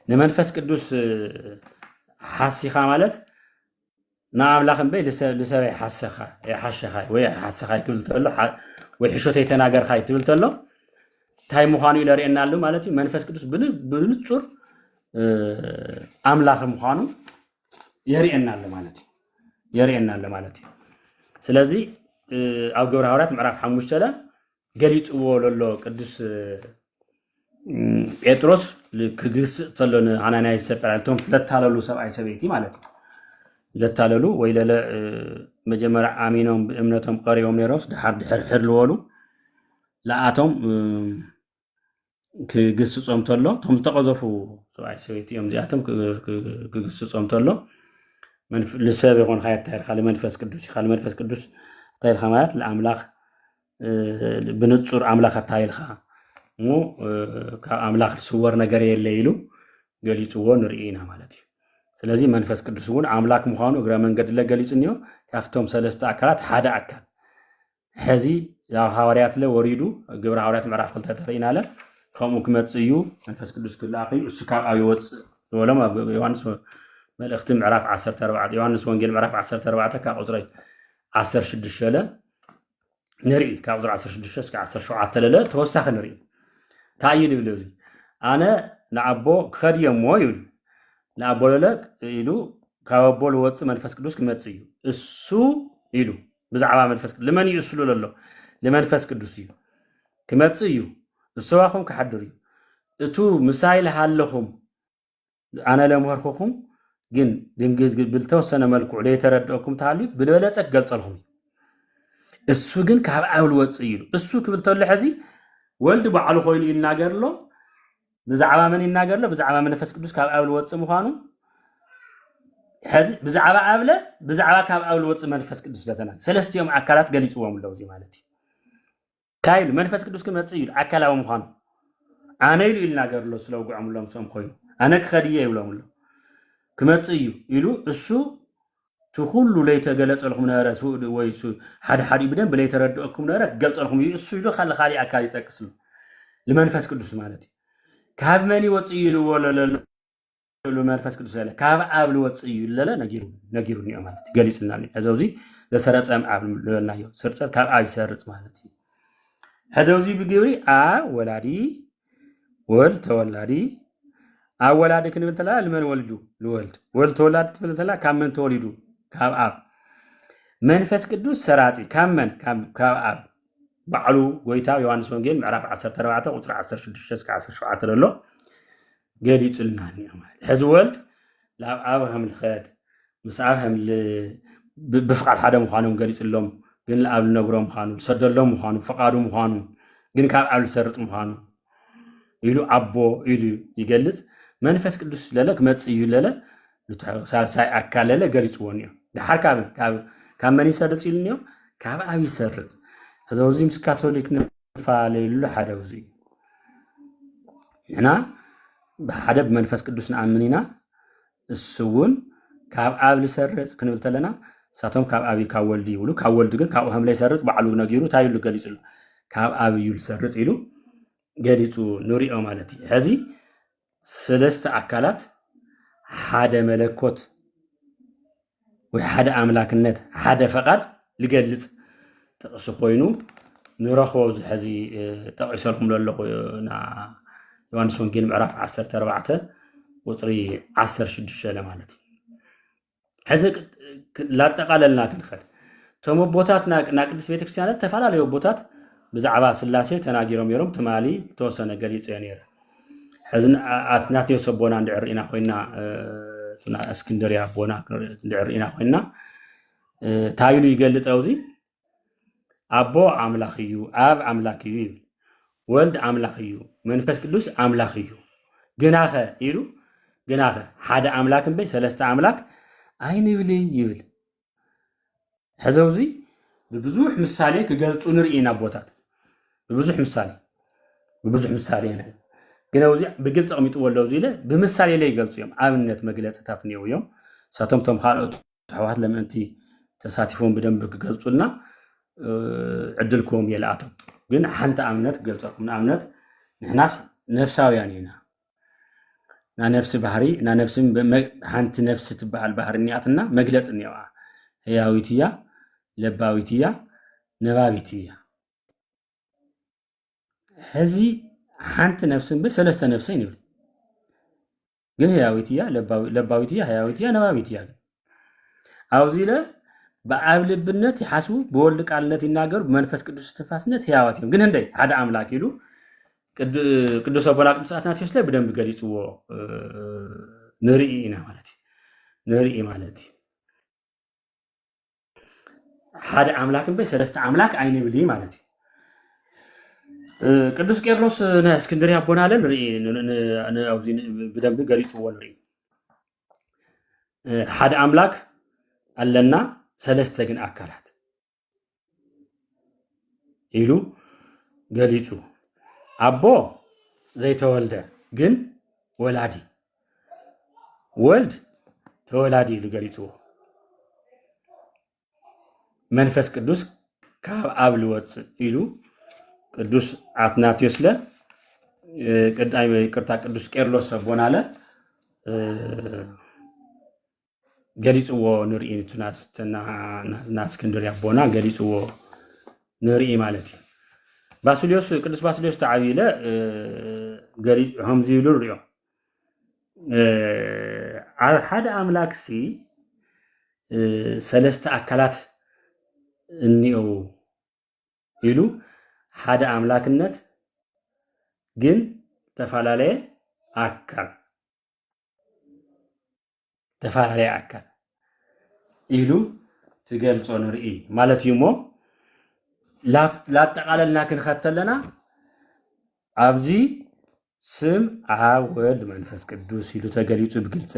ንመንፈስ ቅዱስ ሓሲኻ ማለት ንኣምላኽ እምበይ ልሰበይ ሓሸኻ ወይ ሓሰኻ ክብል ተሎ ወይ ሕሾተይ ተናገርካ ትብል ተሎ እንታይ ምዃኑ እዩ ለርእየና ኣሎ ማለት እዩ መንፈስ ቅዱስ ብንጹር ኣምላኽ ምዃኑ የርእየና ኣሎ ማለት እዩ ስለዚ ኣብ ግብረ ሐዋርያት ምዕራፍ 5 ገሊጽዎ ለሎ ቅዱስ ጴጥሮስ ክግስጽ ተሎ ንሃናናይ ሰጴራይ ቶም ለታለሉ ሰብኣይ ሰበይቲ ማለት እዩ ለታለሉ ወይ ለለ መጀመርያ ኣሚኖም ብእምነቶም ቀሪቦም ነይሮስ ድሕር ልበሉ ለኣቶም ክግስጾም ተሎ ቶም ዝተቐዘፉ ሰብኣይ ሰበይቲ እዮም እዚኣቶም ክግስጾም ተሎ ልሰብ ይኹንካ የታይልካ ለመንፈስ ቅዱስ ኢኻ ለመንፈስ ቅዱስ እታይልካ ማለት ለኣምላኽ ብንጹር ኣምላኽ እታይልካ እሞ ካብ ኣምላኽ ዝስወር ነገር የለ ኢሉ ገሊጽዎ ንርኢና ማለት እዩ ስለዚ መንፈስ ቅዱስ እውን ኣምላክ ምዃኑ እግረ መንገዲ ለገሊጽ እንዮ ካብቶም ሰለስተ ኣካላት ሓደ ኣካል ሕዚ ኣብ ሃዋርያት ወሪዱ ግብረ ሐዋርያት ምዕራፍ 2 ተርኢና አለ ከምኡ ክመጽእ እዩ መንፈስ ቅዱስ ክላኽ እዩ እሱ ካብ ኣብ ይወፅእ ዝበሎም ኣብ ዮሃንስ መልእኽቲ ምዕራፍ 14 ዮሃንስ ወንጌል ምዕራፍ 14 ካብ ቁጥሪ 16 ንርኢ ካብ ቁጥሪ 16 እስከ 17 ለለ ተወሳኺ ንርኢ እንታይ እዩ ልብል እዚ ኣነ ንኣቦ ክኸድ እየ እሞ ይብል ንኣቦ ለለ ኢሉ ካብ ኣቦ ዝወፅእ መንፈስ ቅዱስ ክመጽእ እዩ እሱ ኢሉ ብዛዕባ መንፈስ ቅዱስ ለመን እዩ እሱ ዘሎ ለመንፈስ ቅዱስ እዩ ክመጽእ እዩ እሱዋኹም ክሓድር እዩ እቱ ምሳይል ሃለኹም ኣነ ለምኸርኩኹም ግን ድንግዝ ብልተወሰነ መልክዑ ለይተረድአኩም ተሃልዩ ብልበለፀ ክገልጸልኹም እሱ ግን ካብ ኣብ ዝወፅእ እዩ እሱ ክብል ተሎ ሕዚ ወልዲ ባዕሉ ኮይኑ ይናገርሎ ብዛዕባ መን ይናገርሎ ብዛዕባ መንፈስ ቅዱስ ካብ ኣብ ዝወፅእ ምዃኑ ሕዚ ብዛዕባ ኣብለ ብዛዕባ ካብ ኣብ ዝወፅእ መንፈስ ቅዱስ ለተናገር ሰለስቲኦም ኣካላት ገሊጽዎም ኣለዉ እዚ ማለት እዩ ካይሉ መንፈስ ቅዱስ ክመጽእ እዩ ኣካላዊ ምዃኑ ኣነ ኢሉ ይናገርሎ ስለውግዖምሎም ሰም ኮይኑ ኣነ ክኸድየ ይብሎም ኣሎ ክመጽእ እዩ ኢሉ እሱ ትኩሉ ለይተገለጸልኩም ነበረ ወይ ሓደ ብደንብ ለይተረድአኩም ነበረ ክገልጸልኩም እዩ እሱ ኢሉ ካሊእ ኣካል ይጠቅስሉ ለመንፈስ ቅዱስ ማለት እዩ ካብ መን ይወፅእ እዩ ልዎ መንፈስ ቅዱስ አለ ካብ ኣብ ዝወፅእ እዩ ለለ ነጊሩ እኒኦ ማለት እዩ ገሊጽና እኒኦ ሕዚ ኣብዚ ዘሰረፀ ኣብ ልበልናዮ ስርፀት ካብ ኣብ ይሰርፅ ማለት እዩ ሕዚ ኣብዚ ብግብሪ ኣብ ወላዲ ወልድ ተወላዲ ኣብ ወላዲ ክንብል ተለና ልመን ወልዱ ልወልድ ወልድ ተወላዲ ትብል ተለና ካብ መን ተወሊዱ ካብ ኣብ መንፈስ ቅዱስ ሰራጺ ካብ መን ካብ ኣብ ባዕሉ ጎይታ ዮሃንስ ወንጌል ምዕራፍ 14 ቁጥሪ 16 እስከ 17 ዘሎ ገሊጹልና እኒኦ ማለት ሕዚ ወልድ ናብ ኣብ ከም ልኸድ ምስ ኣብ ከም ብፍቃድ ሓደ ምዃኖም ገሊጹሎም ግን ኣብ ልነግሮም ምዃኑ ዝሰደሎም ምዃኑ ፍቃዱ ምዃኑ ግን ካብ ኣብ ዝሰርፅ ምዃኑ ኢሉ አቦ ኢሉ ይገልጽ መንፈስ ቅዱስ ለለክ መጽዩ ለለ ሳልሳይ አካል ለለ ገሊጽዎ ነው ድሓር ካብ መን ይሰርጽ ኢሉንዮ ካብ ኣብ ይሰርጽ ህዘውዚ ምስ ካቶሊክ ንፋለሉ ሓደ ውዚ ንሕና ብሓደ ብመንፈስ ቅዱስ ንኣምን ኢና እሱውን ካብ ኣብ ልሰርጽ ክንብል ተለና ሳቶም ካብ ኣብ ካብ ወልዲ ይብሉ ካብ ወልዲ ግን ካብ ሃም ላይ ሰርጽ ባዕሉ ነጊሩ ታይሉ ገሊጹ ካብ ኣብ እዩ ልሰርጽ ኢሉ ገሊጹ ንሪኦ ማለት እዩ ሕዚ ሰለስተ ኣካላት ሓደ መለኮት ወይ ሓደ ኣምላክነት ሓደ ፈቃድ ልገልጽ ጥቕሲ ኮይኑ ንረኽቦ ሕዚ ጠቒሰልኩም ዘለኹ ና ዮሐንስ ወንጌል ምዕራፍ 14 ቁፅሪ 16 ማለት እዩ ሕዚ ላጠቃለልና ክንኸድ እቶም ቦታት ና ቅድስት ቤተክርስትያናት ተፈላለዩ ቦታት ብዛዕባ ስላሴ ተናጊሮም ነይሮም ትማሊ ተወሰነ ገሊጹ ነይረ ሕዚ ኣትናቴዎስ ኣቦና እንድዕር ኢና ኮይና እስክንድርያ ኣቦና እንድዕር ኢና ኮይና ታይሉ ይገልጽ ኣውዚ ኣቦ ኣምላኽ እዩ ኣብ ኣምላኽ እዩ ይብል ወልድ ኣምላኽ እዩ መንፈስ ቅዱስ ኣምላኽ እዩ ግናኸ ኢሉ ግናኸ ሓደ ኣምላክ እምበይ ሰለስተ ኣምላክ ኣይንብል ይብል ሕዘውዚ ብብዙሕ ምሳሌ ክገልጹ ንርኢና ቦታት ብብዙሕ ምሳሌ ግን ኣውዚ ብግልጽ ኣቕሚጥዎ ኣለዉ ኢለ ብምሳሌ ላይ ይገልጹ እዮም ኣብነት መግለጽታት እኒአው እዮም ሳቶም ቶም ካልኦት ኣሕዋት ለምእንቲ ተሳቲፎም ብደንብ ክገልጹልና ዕድልኩም የለኣቶም ግን ሓንቲ ኣብነት ክገልጸኩም ንኣብነት ንሕናስ ነፍሳውያን ኢና ና ነፍሲ ባህሪ ና ነፍሲ ሓንቲ ነፍሲ ትበሃል ባህሪ እኒኣትና መግለጽ እኒአዋ ህያዊት እያ ለባዊት እያ ነባቢት እያ ሕዚ ሓንቲ ነፍሲ እምበይ ሰለስተ ነፍሰይን ይብል ግን ህያዊት እያ ለባዊት እያ ህያዊት እያ ነባቢት እያ ግን ኣብዚ ኢለ በአብ ልብነት ይሓስቡ በወልድ ቃልነት ይናገሩ በመንፈስ ቅዱስ እስትንፋስነት ህያዋት እዮም ግን እንደይ ሓደ አምላክ ይሉ ቅዱስ አቡነ አትናቴዎስ ላይ በደንብ ገሊጽዎ ንርኢ ኢና ማለት ሓደ አምላክን በሰለስተ አምላክ አይንብሊ ማለት ቅዱስ ቄርሎስ እስክንድርያ አቦና አለ ንርኢ ኣብዚ በደንብ ገሊጽዎ ንርኢ ሓደ አምላክ አለና ሰለስተ ግን አካላት ኢሉ ገሊጹ አቦ ዘይተወልደ ግን ወላዲ ወልድ ተወላዲ ኢሉ ገሊጽዎ መንፈስ ቅዱስ ካብ ኣብ ልወጽእ ኢሉ ቅዱስ አትናቴዎስ ለ ቅዱስ ቄርሎስ አቦናለ ገሊጽዎ ንርኢ ና እስክንድርያ አቦና ገሊጽዎ ንርኢ ማለት እዩ ባስልዮስ ቅዱስ ባስልዮስ ተዓቢለ ከምዚ ኢሉ ንሪኦ ኣብ ሓደ ኣምላክሲ ሰለስተ ኣካላት እኒአው ኢሉ ሓደ ኣምላክነት ግን ተፈላለየ ኣካል ኢሉ ትገልጾ ንርኢ ማለት እዩ ሞ ላጠቃለልና ክንኸተለና ኣብዚ ስም ኣብ ወልድ መንፈስ ቅዱስ ኢሉ ተገሊጹ ብግልጽ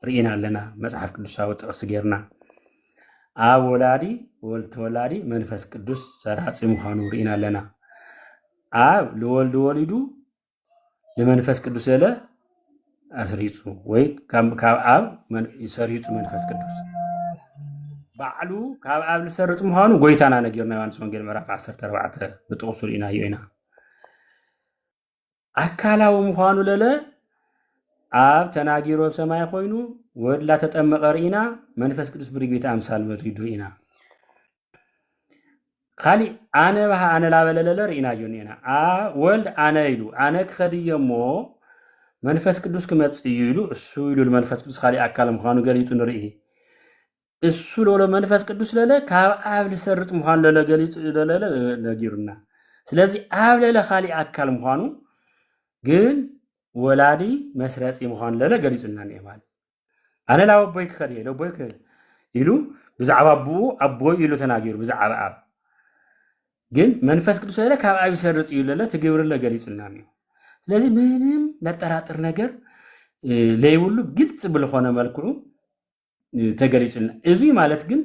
ርኢና ኣለና መጽሓፍ ቅዱሳዊ ጥቕሲ ጌርና ኣብ ወላዲ ወልድ ተወላዲ መንፈስ ቅዱስ ሰራጺ ምዃኑ ርኢና ኣለና ኣብ ለወልድ ወሊዱ ለመንፈስ ቅዱስ የለ ኣስሪጹ ወይ ካብ ኣብ ሰሪጹ መንፈስ ቅዱስ ባዕሉ ካብ ኣብ ልሰርጽ ምዃኑ ጎይታና ነጊርና ዮሐንስ ወንጌል ምዕራፍ 14 ብጥቕሱ ርኢናዮ ኢና ኣካላዊ ምዃኑ ለለ ኣብ ተናጊሮ ኣብ ሰማይ ኮይኑ ወድላ ተጠመቐ ርኢና መንፈስ ቅዱስ ብርግቢት ኣምሳል መሪዱ ርኢና ካሊእ ኣነ ባህ ኣነ ላበለለለ ርኢናዮ ኒአና ወልድ ኣነ ኢሉ ኣነ ክኸድዮ እሞ መንፈስ ቅዱስ ክመጽእ እዩ ኢሉ እሱ ኢሉ መንፈስ ቅዱስ ካሊእ ኣካል ምዃኑ ገሊጹ ንርኢ እሱ ለሎ መንፈስ ቅዱስ ለለ ካብ ኣብ ልሰርጽ ምዃኑ ለለ ገሊጹ ለለ ነጊሩና ስለዚ ኣብ ለለ ካሊእ ኣካል ምዃኑ ግን ወላዲ መስረጺ ምዃኑ ለለ ገሊጹና ንኤ ማለት ኣነ ላብ ኣቦይ ክኸድ እየ ለቦይ ኢሉ ብዛዕባ ኣቦኡ ኣቦይ ኢሉ ተናጊሩ ብዛዕባ ኣብ ግን መንፈስ ቅዱስ ለለ ካብ ኣብ ይሰርጽ እዩ ለለ ትግብርለ ገሊጹና ንኤ ስለዚህ ምንም ለጠራጥር ነገር ለይውሉ ግልጽ ብልኾነ መልክዑ ተገሊጹልና እዚ ማለት ግን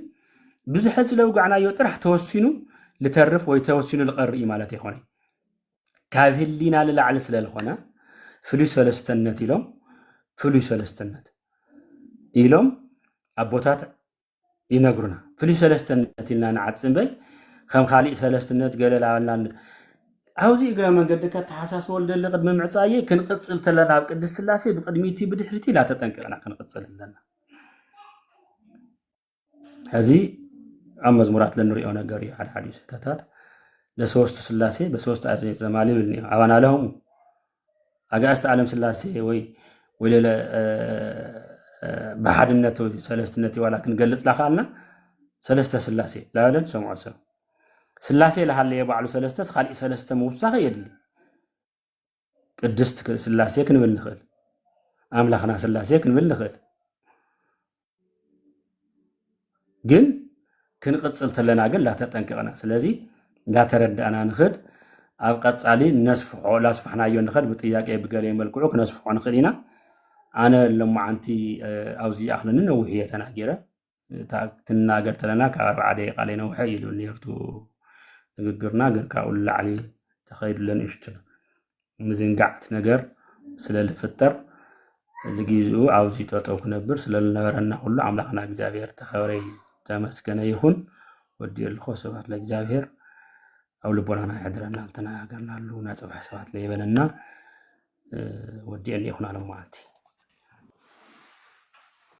ብዙሕ ስለውጋዕናዮ ጥራሕ ተወሲኑ ልተርፍ ወይ ተወሲኑ ልቐርኢ ማለት ይኾነ ካብ ህሊና ልላዕሊ ስለልኾነ ፍሉይ ሰለስተነት ኢሎም ፍሉይ ሰለስተነት ኢሎም ኣቦታት ይነግሩና ፍሉይ ሰለስተነት ኢልና ንዓፅም በይ ከም ካሊእ ሰለስተነት ገለላልና ኣብዚ እግረ መንገድካ ተሓሳስቦ ልደሊ ቅድሚ ምዕፃየ ክንቅፅል ተለና ኣብ ቅድስት ስላሴ ብቅድሚቲ ብድሕሪቲ ላ ተጠንቅቕና ክንቅፅል ኣለና ሕዚ ኣብ መዝሙራት ለንሪኦ ነገር እዩ ሓደ ሓደ ስህተታት ለሶስቱ ስላሴ በሶስት ኣዘይ ዘማሊ ይብል ኣባና ለሆሙ ኣጋእዝቲ ዓለም ስላሴ ወይ ወለለ በሓድነት ወይ ሰለስትነት ዋላ ክንገልጽ ላኻልና ሰለስተ ስላሴ ላለን ሰምዖ ሰብ ስላሴ ለሃለየ ባዕሉ ሰለስተ ካሊእ ሰለስተ ምውሳኸ የድሊ ቅድስት ስላሴ ክንብል ንኽእል ኣምላኽና ስላሴ ክንብል ንኽእል ግን ክንቅፅል ተለና ግን ላተጠንቅቕና ስለዚ ላተረዳእና ንኽድ ኣብ ቀጻሊ ነስፍሖ ላስፍሕናዮ ንኽድ ብጥያቄ ብገለየ መልክዑ ክነስፍሖ ንኽእል ኢና ኣነ ሎማዓንቲ ኣብዚ ኣኽልኒ ነዊሕ እየ ተናጊረ ትናገር ተለና ካብ 4 ደቂቓ ላይ ነውሐ ኢሉ ነርቱ ንግግርና ግን ካብኡ ላዕሊ ተኸይዱለን እሽቱ ምዝንጋዕት ነገር ስለልፍጠር لجيزو عاوزي توتو كنبر سلالنا كل عملنا إجابير تخوري تمسكنا يخون ودي الخوصات لإجابير أو لبونا يحضرنا لتنا قرنا لونا تبع سوات ليبلنا ودي اللي يخون على معاتي